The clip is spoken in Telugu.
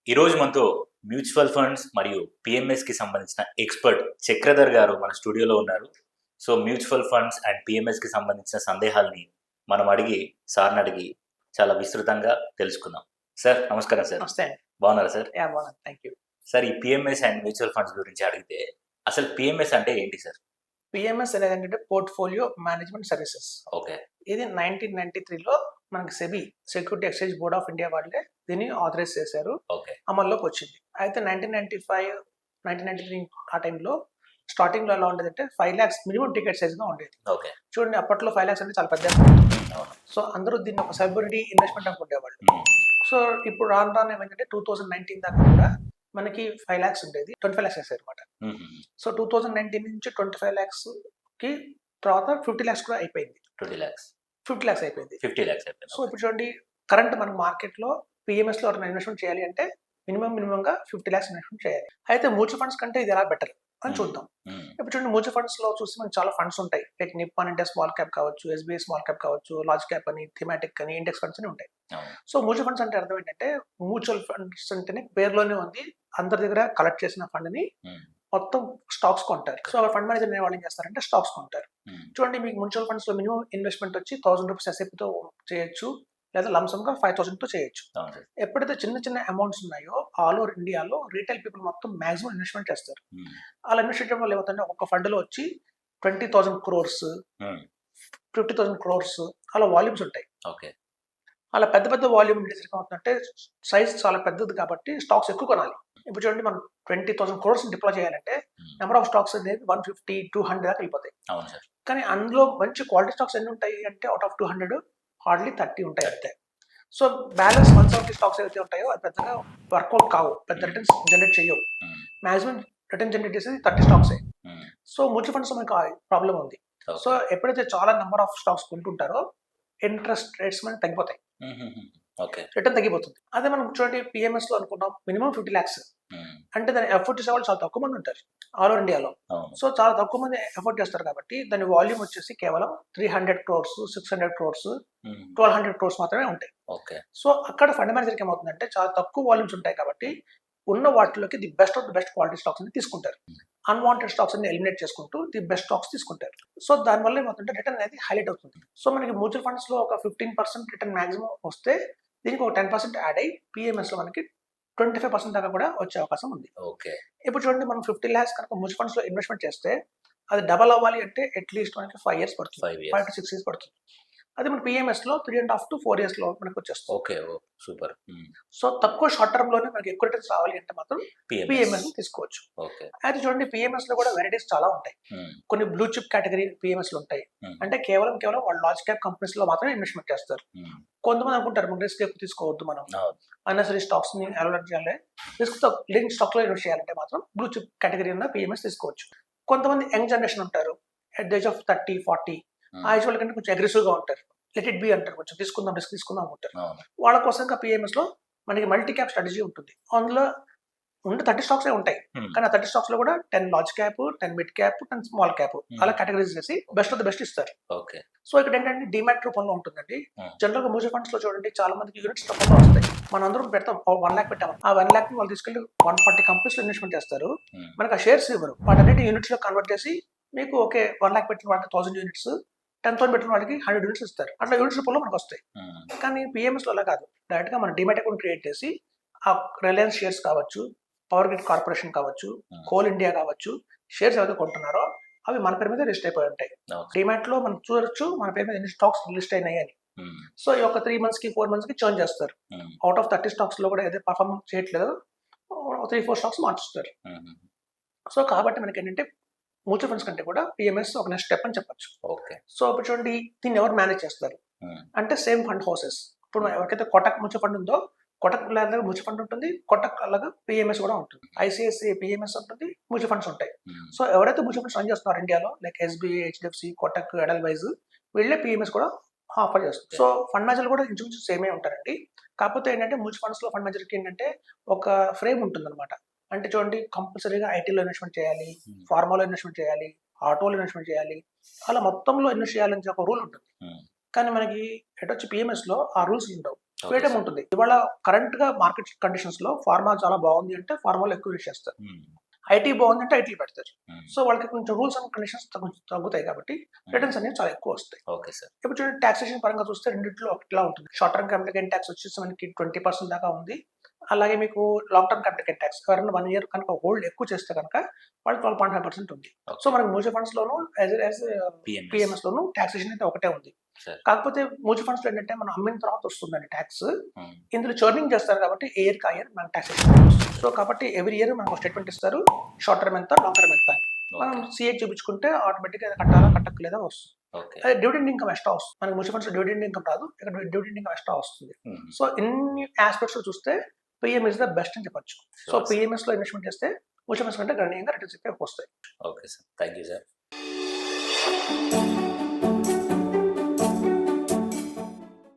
ఈ రోజు మనతో మ్యూచువల్ ఫండ్స్ మరియు పిఎంఎస్‌కి సంబంధించిన ఎక్స్‌పర్ట్ చక్రధర్ గారు మన స్టూడియోలో ఉన్నారు. సో, మ్యూచువల్ ఫండ్స్ అండ్ పిఎంఎస్‌కి సంబంధించిన సందేహాల్ని మనం సార్‌ని అడిగి చాలా విస్తృతంగా తెలుసుకుందాం. సార్ నమస్కారం సార్. నమస్తే అండి. బాగున్నారా సార్? బాగున్నాను. Thank you. సార్, ఈ పిఎంఎస్ అండ్ మ్యూచువల్ ఫండ్స్ గురించి అడిగితే అసలు పిఎంఎస్ అంటే ఏంటి సార్? పిఎంఎస్ అనేది ఏంటంటే పోర్ట్ఫోలియో మేనేజ్మెంట్ సర్వీసెస్. ఓకే. ఇది 1993లో మనకి SEBI security exchange board of India వాళ్ళే దీన్ని ఆథరైజ్ చేశారు. ఓకే. అమల్లోకి వచ్చింది. అయితే 1995, 1993 ఆ టైంలో స్టార్టింగ్లో ఎలా ఉండేదంటే 5 lakhs మినిమం టికెట్ సైజ్గా ఉండేది. ఓకే. చూడండి, అప్పట్లో 5 lakhs అంటే చాలా పెద్ద. అవును. సో అందరూ దీన్ని ఒక సెలబ్రిటీ ఇన్వెస్ట్మెంట్ అనుకునేవాళ్ళు. సో ఇప్పుడు రాను రాను ఏమైందంటే 2019 దాకా కూడా మనకి 5 lakhs ఉండేది, 25 lakhs చేశారు అనమాట. సో 2019 నుంచి 25 lakhs కి తర్వాత 50 lakhs కూడా అయిపోయింది. 20 lakhs. 50 lakhs అయిపోయింది. 50 lakhs అయిపోయింది. సో ఇప్పుడు చూడండి, కరెంట్ మన మార్కెట్లో పిఎంఎస్లో ఎవరైనా ఇన్వెస్ట్మెంట్ చేయాలి అంటే మినిమంగా 50 lakhs ఇన్వెస్ట్మెంట్ చేయాలి. అయితే మ్యూచువల్ ఫండ్స్ కంటే ఇది ఎలా బెటర్ అని చూద్దాం. ఇప్పుడు చూడండి, మ్యూచువల్ ఫండ్స్ లో చూస్తే మనకి చాలా ఫండ్స్ ఉంటాయి. లైక్ నిప్పాన్ అంటే స్మాల్ క్యాప్ కావచ్చు, ఎస్బీఐ స్మాల్ క్యాప్ కావచ్చు, లార్జ్ క్యాప్ అని, థిమాటిక్ అని, ఇండెక్స్ ఫండ్స్ అని ఉంటాయి. సో మ్యూచువల్ ఫండ్స్ అంటే అర్థం ఏంటంటే, మ్యూచువల్ ఫండ్స్ అంటేనే పేరులోనే ఉంది, అందరి దగ్గర కలెక్ట్ చేసిన ఫండ్ ని మొత్తం స్టాక్స్ కొంటారు. సో ఫండ్ మేనేజర్ వాళ్ళు ఏం చేస్తారంటే స్టాక్స్ కొంటారు. చూడండి, మీకు మ్యూచువల్ ఫండ్స్ లో మినిమం ఇన్వెస్ట్మెంట్ వచ్చి 1000 రూపీస్ ఎస్ఐపితో చేయొచ్చు, లేదా లంసమ్ గా 5000 తో చేయొచ్చు. ఎప్పుడైతే చిన్న చిన్న అమౌంట్స్ ఉన్నాయో ఆల్ ఓవర్ ఇండియాలో రీటైల్ పీపుల్ మొత్తం మాక్సిమం ఇన్వెస్ట్మెంట్ చేస్తారు. అలా ఇన్వెస్ట్ చేయడం వల్ల ఏమవుతుందంటే, ఒక్కొక్క ఫండ్ లో వచ్చి 20,000 crores, 50,000 crores అలా వాల్యూమ్స్ ఉంటాయి. ఓకే. అలా పెద్ద పెద్ద వాల్యూమ్ ఉండేసరికి ఏమవుతుందంటే, సైజ్ చాలా పెద్దది కాబట్టి స్టాక్స్ ఎక్కువ కొనాలి. ఇప్పుడు చూడండి, మనం 20,000 crores డిప్లాయ్ చేయాలంటే నెంబర్ ఆఫ్ స్టాక్స్ అనేది 150, 200 దాకా వెళ్ళిపోతాయి. కానీ అందులో మంచి క్వాలిటీ స్టాక్స్ ఎన్ని ఉంటాయి అంటే, అవుట్ ఆఫ్ 200 హార్డ్లీ 30 ఉంటాయి అంతే. సో బ్యాలెన్స్ 170 స్టాక్స్ ఏవైతే ఉంటాయో అది పెద్దగా వర్కౌట్ కావు, పెద్ద రిటర్న్స్ జనరేట్ చేయవు. మాక్సిమం రిటర్న్ జనరేట్ చేసేది 30 స్టాక్స్. సో మ్యూచువల్ ఫండ్స్ మనకు ప్రాబ్లం ఉంది. సో ఎప్పుడైతే చాలా నెంబర్ ఆఫ్ స్టాక్స్ కొంటుంటారో ఇంట్రెస్ట్ రేట్స్ మనకి తగ్గిపోతాయి, రిటర్న్ తగ్గిపోతుంది. అదే మనం చూడండి, పిఎంఎస్ లో అనుకున్నాం మినిమం 50 lakhs అంటే దాని ఎఫర్ట్ చేసే వాళ్ళు చాలా తక్కువ మంది ఉంటారు ఆల్ ఓవర్ ఇండియాలో. సో చాలా తక్కువ మంది ఎఫర్ట్ చేస్తారు కాబట్టి దాని వాల్యూమ్ వచ్చేసి కేవలం 300 crores, 600 crores, 1200 crores మాత్రమే ఉంటాయి. సో అక్కడ ఫండ్ మేనేజర్కి ఏమవుతుందంటే, చాలా తక్కువ వాల్యూమ్స్ ఉంటాయి కాబట్టి ఉన్న వాటిలోకి the best of the best quality stocks అని తీసుకుంటారు. అన్వాంటెడ్ స్టాక్స్ అన్ని ఎలిమినేట్ చేసుకుంటూ ది బెస్ట్ స్టాక్స్ తీసుకుంటారు. సో దానివల్ల ఏమవుతుంటే రిటర్న్ అనేది హైలైట్ అవుతుంది. సో మనకి మ్యూచువల్ ఫండ్స్ లో ఒక 15% రిటర్న్ మాక్సిమం వస్తే, దీనికి ఒక 10% యాడ్ అయ్యి పిఎంఎస్ లో మనకి 25% దాకా కూడా వచ్చే అవకాశం ఉంది. ఇప్పుడు చూడండి, మనం 50 lakhs కనుక మ్యూచువల్ ఫండ్స్ లో ఇన్వెస్ట్మెంట్ చేస్తే అది డబల్ అవ్వాలి అంటే అట్లీస్ట్ మనకి 5 years పడుతుంది, 5 to 6 years పడుతుంది. అది మన పిఎంఎస్ లో 3.5 to 4 years లో మనకి వచ్చేస్తుంది. సూపర్. సో తక్కువ షార్ట్ టర్మ్ లోనే మనకి ఎక్కువ రిటర్న్స్ రావాలి అంటే మాత్రం పిఎంఎస్ తీసుకోవచ్చు. అయితే చూడండి, పిఎంఎస్ లో కూడా వెరైటీస్ చాలా ఉంటాయి. కొన్ని బ్లూ చిప్ కేటగిరీ పిఎంఎస్ లో ఉంటాయి, అంటే కేవలం వాళ్ళు లార్జ్ క్యాప్ కంపెనీస్ లో మాత్రమే ఇన్వెస్ట్మెంట్ చేస్తారు. కొంతమంది అనుకుంటారు మనం రిస్క్ ఎక్కువ తీసుకోవద్దు, మనం అన్నెసరీ స్టాక్స్ ని అలవాటు చేయాలి, రిస్క్ తో లింక్ స్టాక్ లో ఇన్వెస్ట్ చేయాలంటే మాత్రం బ్లూ చిప్ కేటగిరీ ఉన్న పిఎంఎస్ తీసుకోవచ్చు. కొంతమంది యంగ్ జనరేషన్ ఉంటారు, అట్ ద ఏజ్ ఆఫ్ 30, 40 ఆ ఏజ్ వాళ్ళకంటే కొంచెం అగ్రెసివ్ గా ఉంటారు, లెట్ ఇట్ బి అంటారు, కొంచెం తీసుకుందాం, రిస్క్ తీసుకుందాం అనుకుంటారు. వాళ్ళ కోసం పిఎంఎస్ లో మనకి మల్టీ క్యాప్ స్ట్రాటజీ ఉంటుంది. అందులో 30 స్టాక్స్ ఉంటాయి, కానీ ఆ 30 స్టాక్స్ లో కూడా 10 large cap, 10 mid cap, 10 small cap అలా కేటగిరీస్ చేసి బెస్ట్ ఆఫ్ ద బెస్ట్ ఇస్తారు. సో ఇక్కడ ఏంటంటే డిమాట్ రూపంలో ఉంటుందండి. జనరల్ గా మ్యూచువల్ ఫండ్స్ లో చూడండి, చాలా మందికి యూనిట్స్ రూపంలో వస్తాయి. మనం అందరం పెడతాం, 1 lakh పెట్టాము, ఆ 1 lakh వాళ్ళు తీసుకెళ్లి 140 కంపెనీస్ లో ఇన్వెస్ట్మెంట్ చేస్తారు. మనకి ఆ షేర్స్ ఇవ్వరు, వాటన్నిటి యూనిట్స్ లో కన్వర్ట్ చేసి మీకు 1 lakh పెట్టిన వాళ్ళకి 1000 units, 10,000 పెట్టిన వాళ్ళకి 100 units ఇస్తారు. అట్లా యూనిట్స్ రూపంలో మనకు వస్తాయి. కానీ పిఎంఎస్ లో అలా కాదు, డైరెక్ట్ గా మన డిమాట్ అకౌంట్ క్రియేట్ చేసి ఆ రిలయన్స్ షేర్స్ కావచ్చు, పవర్ గ్రిడ్ కార్పొరేషన్ కావచ్చు, కోల్ ఇండియా కావచ్చు, షేర్స్ ఏవైతే కొంటున్నారో అవి మన పేరు మీద లిస్ట్ అయిపోయి ఉంటాయి. డిమాట్ లో మనం చూడొచ్చు మన పేరు మీద ఎన్ని స్టాక్స్ లిస్ట్ అయినాయి అని. సో ఈ ఒక 3 months కి 4 months కి చర్న్ చేస్తారు. అవుట్ ఆఫ్ 30 స్టాక్స్ లో కూడా ఏదైతే పర్ఫార్మ్ చేయట్లేదు 3-4 స్టాక్స్ మార్చుస్తారు. సో కాబట్టి మనకి ఏంటంటే మ్యూచువల్ ఫండ్స్ కంటే కూడా పిఎంఎస్ ఒక నెక్స్ట్ స్టెప్ అని చెప్పొచ్చు. సో ఇప్పుడు చూడండి, దీన్ని ఎవరు మేనేజ్ చేస్తారు అంటే సేమ్ ఫండ్ హౌసెస్. ఇప్పుడు ఎవరికైతే కోటక్ మ్యూచువల్ ఫండ్ ఉందో, కోటక్ లాగా మ్యూచువల్ ఫండ్ ఉంటుంది, కోటక్ అలాగా పిఎంఎస్ కూడా ఉంటుంది, ఐసిఐసిఐ పిఎంఎస్ ఉంటుంది, మ్యూచువల్ ఫండ్స్ ఉంటాయి. సో ఎవరైతే మ్యూచువల్ ఫండ్స్ రన్ చేస్తున్నారు ఇండియాలో, లైక్ ఎస్బీఐ, హెచ్డిఎఫ్సి, కోటక్, ఎడల్వైజ్, వీళ్ళే పిఎంఎస్ కూడా ఆఫర్ చేస్తారు. సో ఫండ్ మేనేజర్లు కూడా ఇంచుమించు సేమే ఉంటారండి. కాకపోతే ఏంటంటే మ్యూచువల్ ఫండ్స్ లో ఫండ్ మేనేజర్కి ఏంటంటే ఒక ఫ్రేమ్ ఉంటుంది అనమాట. అంటే చూడండి, కంపల్సరీగా ఐటీలో ఇన్వెస్ట్మెంట్ చేయాలి, ఫార్మాలో ఇన్వెస్ట్మెంట్ చేయాలి, ఆటోలో ఇన్వెస్ట్మెంట్ చేయాలి, అలా మొత్తంలో ఇన్వెస్ట్ చేయాలని ఒక రూల్ ఉంటుంది. కానీ మనకి ఎటొచ్చి పిఎంఎస్ లో ఆ రూల్స్ ఉండవు. ఫ్రీడమ్ ఉంటుంది. ఇవాళ కరెంట్ గా మార్కెట్ కండిషన్స్ లో ఫార్మా చాలా బాగుంది అంటే ఫార్మాలో ఎక్కువ యూజ్ చేస్తారు. ఐటీ బాగుంది అంటే ఐటీ పెడతారు. సో వాళ్ళకి కొంచెం రూల్స్ అండ్ కండిషన్స్ తగ్గుతాయి కాబట్టి రిటర్న్స్ అనేవి చాలా ఎక్కువ వస్తాయి. Okay sir. ఇప్పుడు చూడండి టాక్సేషన్ పరంగా చూస్తే రెండింటిలో ఒకటిలా ఉంటుంది. Short term capital gain tax వచ్చేసి మనకి 20% దాకా ఉంది. అలాగే మీకు long term capital gain tax ఎవరైనా 1 year కనుక హోల్డ్ ఎక్కువ చేస్తే కనుక వాళ్ళు 12.5% ఉంది. సో మనకి మ్యూచువల్ ఫండ్స్ లోను పిఎంఎస్ లోను టాక్సేషన్ అయితే ఒకటే ఉంది. కాకపోతే మ్యూచువల్ ఫండ్స్ లో ఏంటంటే మనం అమ్మిన తర్వాత వస్తుందండి ట్యాక్స్. ఇందులో చర్నింగ్ చేస్తారు కాబట్టి ఇయర్ కి ఇయర్ మనకి టాక్సేషన్. సో కాబట్టి ఎవ్రీ ఇయర్ మనకు స్టేట్మెంట్ ఇస్తారు, షార్ట్ టర్మ్ ఎంత లాంగ్ టర్మ్ ఎంత అని. మనం సిఏ చూపించుకుంటే ఆటోమేటిక్ గా కట్టాలా కట్టలేదా వస్తుంది. అదే డివిడెండ్ ఇన్కమ్ ఎక్స్ట్రా వస్తుంది. మనకి మ్యూచువల్ ఫండ్స్ డివిడెండ్ ఇన్కమ్ రాదు, ఇక్కడ డివిడెండ్ ఇన్కమ్ ఎక్స్ట్రా వస్తుంది. సో ఇన్ని ఆస్పెక్ట్స్ లో చూస్తే పిఎం ఇస్ ద బెస్ట్ అని చెప్పొచ్చు. సో పిఎంఎస్ లో ఇన్వెస్ట్మెంట్ చేస్తే మ్యూచువల్ ఫండ్స్ కంటే గణనీయంగా రిటర్న్స్ వస్తాయి. Okay sir, thank you sir.